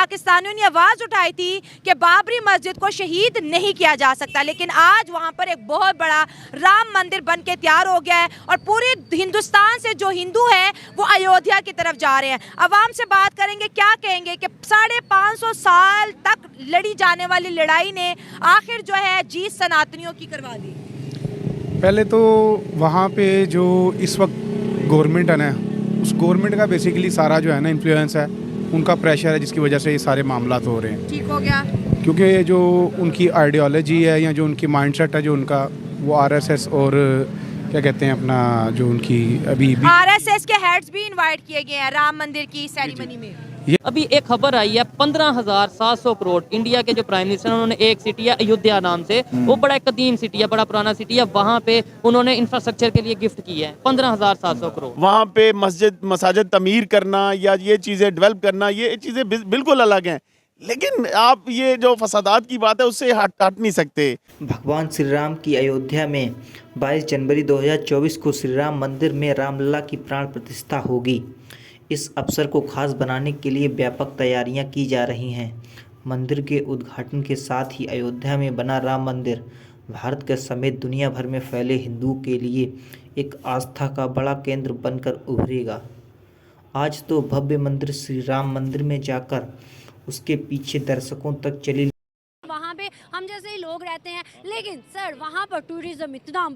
पाकिस्तानियों ने आवाज़ उठाई थी कि बाबरी मस्जिद को शहीद नहीं किया जा सकता, लेकिन आज वहाँ पर एक बहुत बड़ा राम मंदिर बन के तैयार हो गया है और पूरे हिंदुस्तान से जो हिंदू हैं वो अयोध्या की तरफ जा रहे हैं। अवाम से बात करेंगे, क्या कहेंगे कि 550 साल तक लड़ी जाने वाली लड़ाई ने आखिर जो है जीत सनातनियों की करवा दी। पहले तो वहाँ पे जो इस वक्त गवर्नमेंट है ना, उस गवर्नमेंट का बेसिकली सारा जो है ना इन्फ्लुएंस है, उनका प्रेशर है, जिसकी वजह से ये सारे मामला हो रहे हैं। ठीक हो गया, क्योंकि जो उनकी आइडियोलॉजी है या जो उनकी माइंडसेट है जो उनका, वो आरएसएस और क्या कहते हैं अपना, जो उनकी अभी भी आरएसएस के हेड्स भी इनवाइट किए गए हैं राम मंदिर की सेरेमनी में। अभी एक खबर आई है 15,700 करोड़ इंडिया के जो प्राइम मिनिस्टर उन्होंने एक सिटी है अयोध्या नाम से, वो बड़ा कदीम सिटी है, बड़ा पुराना सिटी है, वहाँ पे उन्होंने इंफ्रास्ट्रक्चर के लिए गिफ्ट की है 15,700 करोड़। वहाँ पे मसाजिद तमीर करना या ये चीज़ें डेवलप करना, ये चीज़ें बिल्कुल अलग हैं, लेकिन आप ये जो फसादात की बात है उससे हट नहीं सकते। भगवान श्री राम की अयोध्या में 22 जनवरी 2024 को श्री राम मंदिर में रामलला की प्राण प्रतिष्ठा होगी। इस अवसर को खास बनाने के लिए व्यापक तैयारियां की जा रही हैं। मंदिर के उद्घाटन के साथ ही अयोध्या में बना राम मंदिर भारत के समेत दुनिया भर में फैले हिंदुओं के लिए एक आस्था का बड़ा केंद्र बनकर उभरेगा। आज तो भव्य मंदिर श्री राम मंदिर में जाकर उसके पीछे दर्शकों तक चली। वहाँ पे हम जैसे ही लोग रहते हैं, लेकिन सर वहाँ पर टूरिज्म इतना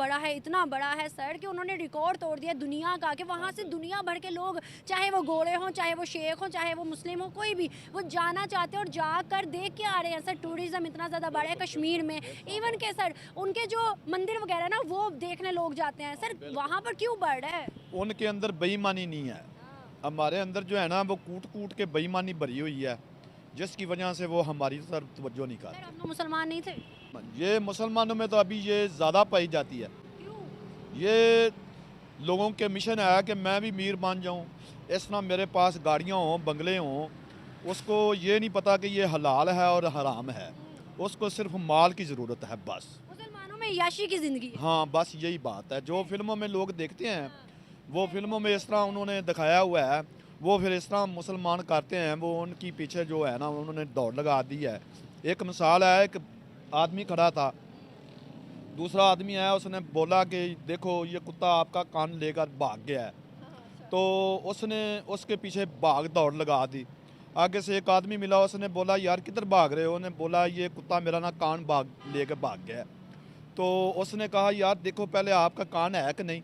बड़ा है सर कि उन्होंने रिकॉर्ड तोड़ दिया दुनिया का, कि वहाँ से दुनिया भर के लोग, चाहे वो गोरे हों, चाहे वो शेख हों, चाहे वो मुस्लिम हो, कोई भी, वो जाना चाहते हैं और जाकर देख के आ रहे हैं। सर टूरिज्म इतना ज़्यादा बड़ा है कश्मीर में, इवन के सर उनके जो मंदिर वगैरह ना वो देखने लोग जाते हैं। सर वहाँ पर क्यों बढ़ रहा है? उनके अंदर बेईमानी नहीं है, हमारे अंदर जो है ना वो कूट के बेईमानी भरी हुई है, जिसकी वजह से वो हमारी तरफ तवज्जो नहीं करते। हम तो मुसलमान नहीं थे। ये मुसलमानों में तो अभी ये ज़्यादा पाई जाती है। ये लोगों के मिशन है कि मैं भी मीर बन जाऊं, इस तरह मेरे पास गाड़ियां हों, बंगले हों, उसको ये नहीं पता कि ये हलाल है और हराम है, उसको सिर्फ माल की ज़रूरत है बस। मुसलमानों में याशी की ज़िंदगी। हाँ, बस यही बात है। जो फिल्मों में लोग देखते हैं, वो फिल्मों में इस तरह उन्होंने दिखाया हुआ है, वो फिर इस तरह मुसलमान करते हैं, वो उनकी पीछे जो है ना उन्होंने दौड़ लगा दी है। एक मिसाल है, एक आदमी खड़ा था, दूसरा आदमी आया, उसने बोला कि देखो ये कुत्ता आपका कान लेकर भाग गया है, तो उसने उसके पीछे भाग दौड़ लगा दी। आगे से एक आदमी मिला, उसने बोला यार किधर भाग रहे हो? उन्होंने बोला ये कुत्ता मेरा ना कान लेकर भाग गया है। तो उसने कहा यार देखो पहले आपका कान है कि नहीं?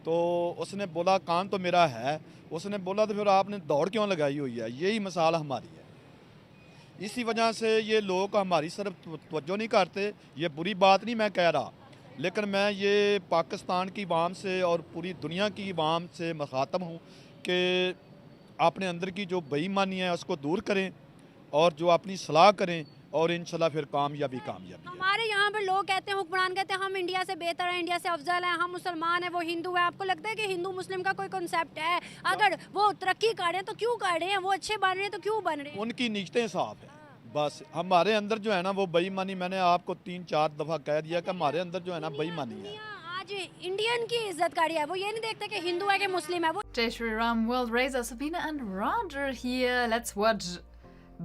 तो उसने बोला कान तो मेरा है। उसने बोला तो फिर आपने दौड़ क्यों लगाई हुई है? यही मिसाल हमारी है। इसी वजह से ये लोग हमारी तरफ तवज्जो नहीं करते। ये बुरी बात नहीं मैं कह रहा, लेकिन मैं ये पाकिस्तान की अवाम से और पूरी दुनिया की अवाम से मुखातब हूँ कि अपने अंदर की जो बेईमानी है उसको दूर करें और जो अपनी सलाह करें, और इंशाल्लाह फिर कामयाबी है। हमारे यहाँ पर लोग कहते हैं, हुक्मरान कहते हैं हम इंडिया से बेहतर हैं, इंडिया से अफजल हैं, हम मुसलमान हैं, वो हिंदू है। आपको लगता है कि हिंदू मुस्लिम का कोई कॉन्सेप्ट है? अगर वो तरक्की कर रहे हैं तो क्यों कर रहे हैं, वो अच्छे बन रहे हैं तो क्यों बन रहे हैं? उनकी नीयतें साफ है। बस हमारे अंदर जो है ना वो बेईमानी, मैंने आपको 3-4 दफ़ा कह दिया कि हमारे अंदर जो है ना बेईमानी है। आज इंडियन की इज्जत करी है, वो ये नहीं देखते कि हिंदू है कि मुस्लिम है। वो Jai Shri Ram, World Razor, Sabina and Roger here. Let's watch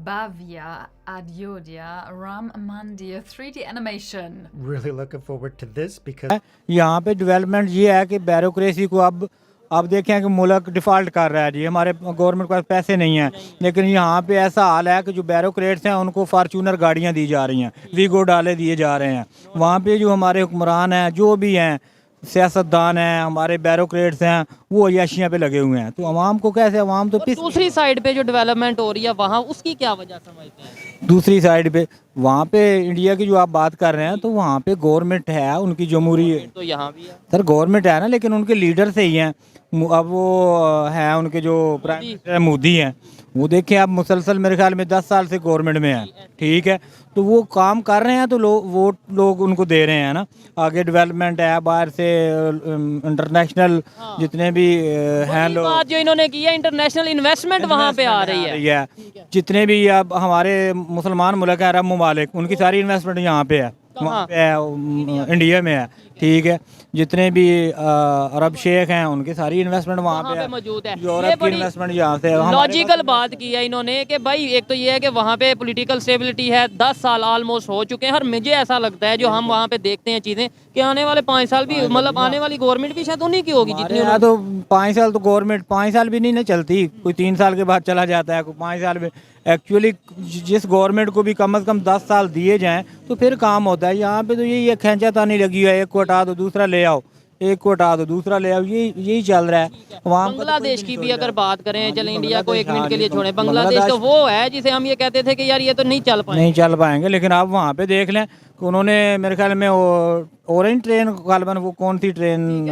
Bhavya Ayodhya Ram Mandir 3D animation. Really looking forward to this because यहाँ पे डेवलपमेंट ये है कि ब्यूरोक्रेसी को अब देखें कि मुल्क डिफ़ॉल्ट कर रहा है जी। हमारे गवर्नमेंट के पास पैसे नहीं हैं, लेकिन यहाँ पे ऐसा हाल है कि जो ब्यूरोक्रेट्स हैं उनको फार्चूनर गाड़ियाँ दी जा रही हैं, वीगो डाले दिए जा रहे हैं। वहाँ पे जो हमारे हुक्मरान हैं, जो भी हैं, सियासतदान हैं, हमारे ब्यूरोक्रेट्स हैं, वो अय्याशियाँ पे लगे हुए हैं। तो अवाम को कैसे, अवाम तो दूसरी साइड पे जो डेवलपमेंट हो रही है वहाँ, उसकी क्या वजह समझते हैं? दूसरी साइड पे वहाँ पे इंडिया की जो आप बात कर रहे हैं, तो वहाँ पे गवर्नमेंट है, उनकी जमहूरी, तो यहाँ भी है सर गवर्नमेंट है ना, लेकिन उनके लीडर से ही हैं। अब वो हैं उनके जो प्राइम मिनिस्टर मोदी हैं, वो देखें आप मुसलसल मेरे ख्याल में 10 साल से गवर्नमेंट में हैं, ठीक है, तो वो काम कर रहे हैं, तो लोग उनको दे रहे हैं ना। आगे डेवलपमेंट है, बाहर से इंटरनेशनल जितने भी हैं लोग, जो इन्होंने की है इंटरनेशनल इन्वेस्टमेंट वहाँ पे आ रही है। जितने भी अब हमारे मुसलमान मुल्क हैं, अरब ममालिक, उनकी सारी इन्वेस्टमेंट यहाँ पे है। वहाँ पे है, इंडिया में है, ठीक है। जितने भी अरब शेख हैं उनकी सारी इन्वेस्टमेंट वहाँ पे है, मौजूद है। यूरोप की इन्वेस्टमेंट यहाँ से है। लॉजिकल बात की है इन्होंने कि भाई एक तो ये है कि वहाँ पे पॉलिटिकल स्टेबिलिटी है, 10 साल ऑलमोस्ट हो चुके हैं और मुझे ऐसा लगता है जो हम वहाँ पे देखते हैं चीज़ें कि आने वाले 5 साल भी मतलब आने वाली गवर्नमेंट भी शायद उन्हीं की होगी जितनी यहाँ तो 5 साल तो गवर्नमेंट 5 साल भी नहीं ना चलती, कोई 3 साल के बाद चला जाता है, कोई 5 साल में। एक्चुअली जिस गवर्नमेंट को भी कम से कम 10 साल दिए जाएं तो फिर काम होता है। यहाँ पे तो यही खींचातानी लगी है, एक को हटा दो दूसरा ले आओ, एक को हटा दो दूसरा ले आओ, यही चल रहा है। वहाँ बांग्लादेश की भी अगर बात करें, चले इंडिया को 1 मिनट के लिए छोड़ें, बांग्लादेश तो वो है जिसे हम ये कहते थे कि यार ये तो नहीं चल पाएंगे, लेकिन आप वहाँ पे देख लें कि उन्होंने मेरे ख्याल में ऑरेंज ट्रेन गालबन वो कौन सी ट्रेन,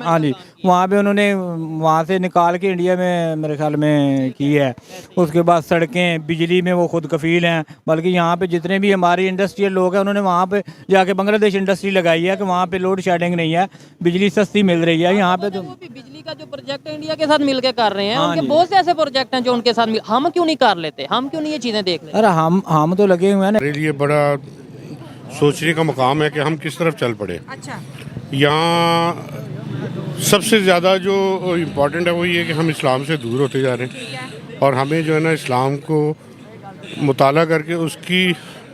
हाँ जी, वहाँ पे उन्होंने वहाँ से निकाल के इंडिया में मेरे ख्याल में की है। उसके बाद सड़कें, बिजली में वो खुद कफील हैं, बल्कि यहाँ पे जितने भी हमारे इंडस्ट्रियल लोग हैं उन्होंने वहाँ पे जाके बांग्लादेश इंडस्ट्री लगाई है कि वहाँ पे लोड शेडिंग नहीं है, बिजली सस्ती मिल रही है। यहाँ पे तो बिजली का जो प्रोजेक्ट है इंडिया के साथ मिलकर कर रहे हैं, उनके बहुत से ऐसे प्रोजेक्ट हैं जो उनके साथ हम क्यों नहीं कर लेते, हम क्यों नहीं ये चीज़ें देख लेते? अरे हम तो लगे हुए हैं ना। मेरे लिए बड़ा सोचने का मकाम है कि हम किस तरफ चल पड़े। अच्छा, यहाँ सबसे ज़्यादा जो इम्पोर्टेंट है वो ये कि हम इस्लाम से दूर होते जा रहे हैं और हमें जो है ना इस्लाम को मुताला करके उसकी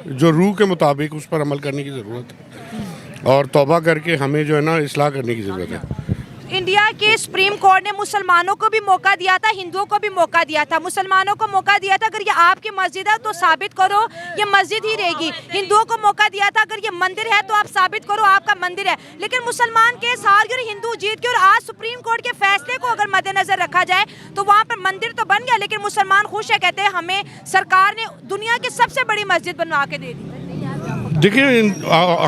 जो रूह के मुताबिक उस पर अमल करने की ज़रूरत है और तौबा करके हमें जो है ना इस्लाह करने की ज़रूरत है। इंडिया के सुप्रीम कोर्ट ने मुसलमानों को भी मौका दिया था, हिंदुओं को भी मौका दिया था। मुसलमानों को मौका दिया था अगर ये आपकी मस्जिद है तो साबित करो ये मस्जिद ही रहेगी। हिंदुओं को मौका दिया था अगर ये मंदिर है तो आप साबित करो आपका मंदिर है। लेकिन मुसलमान केस हार गए, हिंदू जीत गए और आज सुप्रीम कोर्ट के फैसले को अगर मद्देनजर रखा जाए तो वहाँ पर मंदिर तो बन गया, लेकिन मुसलमान खुश है, कहते हैं हमें सरकार ने दुनिया की सबसे बड़ी मस्जिद बनवा के दे दी। देखिए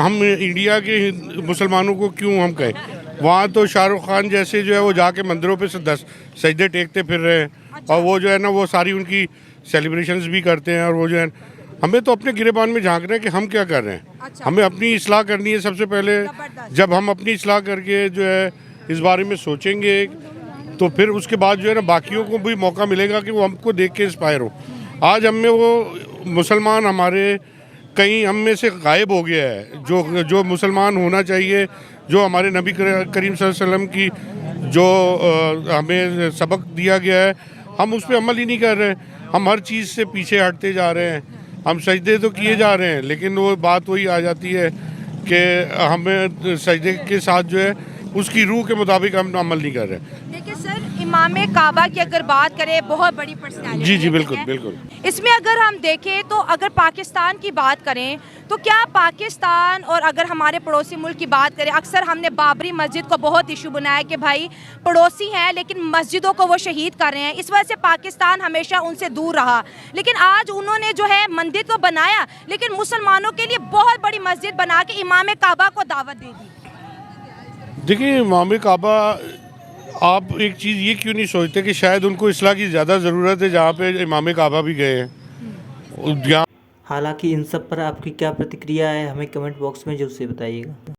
हम इंडिया के मुसलमानों को क्यों हम कहें, वहाँ तो शाहरुख खान जैसे जो है वो जाके मंदिरों पे से 10 सजदे टेकते फिर रहे हैं और वो जो है ना वो सारी उनकी सेलिब्रेशंस भी करते हैं और वो जो है हमें तो अपने गिरेबान में झांक रहे हैं कि हम क्या कर रहे हैं। हमें अपनी इस्लाह करनी है सबसे पहले। जब हम अपनी इस्लाह करके जो है इस बारे में सोचेंगे तो फिर उसके बाद जो है ना बाकियों को भी मौका मिलेगा कि वो हमको देख के इंस्पायर हो। आज हम में वो मुसलमान हमारे कहीं हम में से गायब हो गया है, जो मुसलमान होना चाहिए, जो हमारे नबी करीम सल्लल्लाहु अलैहि वसल्लम की जो हमें सबक दिया गया है, हम उस पर अमल ही नहीं कर रहे। हम हर चीज़ से पीछे हटते जा रहे हैं। हम सजदे तो किए जा रहे हैं लेकिन वो बात वही आ जाती है कि हमें सजदे के साथ जो है उसकी रूह के मुताबिक हम अमल नहीं कर रहे। देखिए सर, इमाम काबा की अगर बात करें, बहुत बड़ी पर्सनैलिटी जी बिल्कुल बिल्कुल। इसमें अगर हम देखें तो अगर पाकिस्तान की बात करें तो क्या पाकिस्तान और अगर हमारे पड़ोसी मुल्क की बात करें, अक्सर हमने बाबरी मस्जिद को बहुत इशू बनाया कि भाई पड़ोसी हैं लेकिन मस्जिदों को वो शहीद कर रहे हैं, इस वजह से पाकिस्तान हमेशा उनसे दूर रहा। लेकिन आज उन्होंने जो है मंदिर तो बनाया लेकिन मुसलमानों के लिए बहुत बड़ी मस्जिद बना के इमाम काबा को दावत दे दी। देखिए इमाम काबा, आप एक चीज़ ये क्यों नहीं सोचते कि शायद उनको इस्लाह की ज़्यादा ज़रूरत है जहाँ पे इमाम काबा भी गए हैं। हालांकि इन सब पर आपकी क्या प्रतिक्रिया है हमें कमेंट बॉक्स में जरूर से बताइएगा।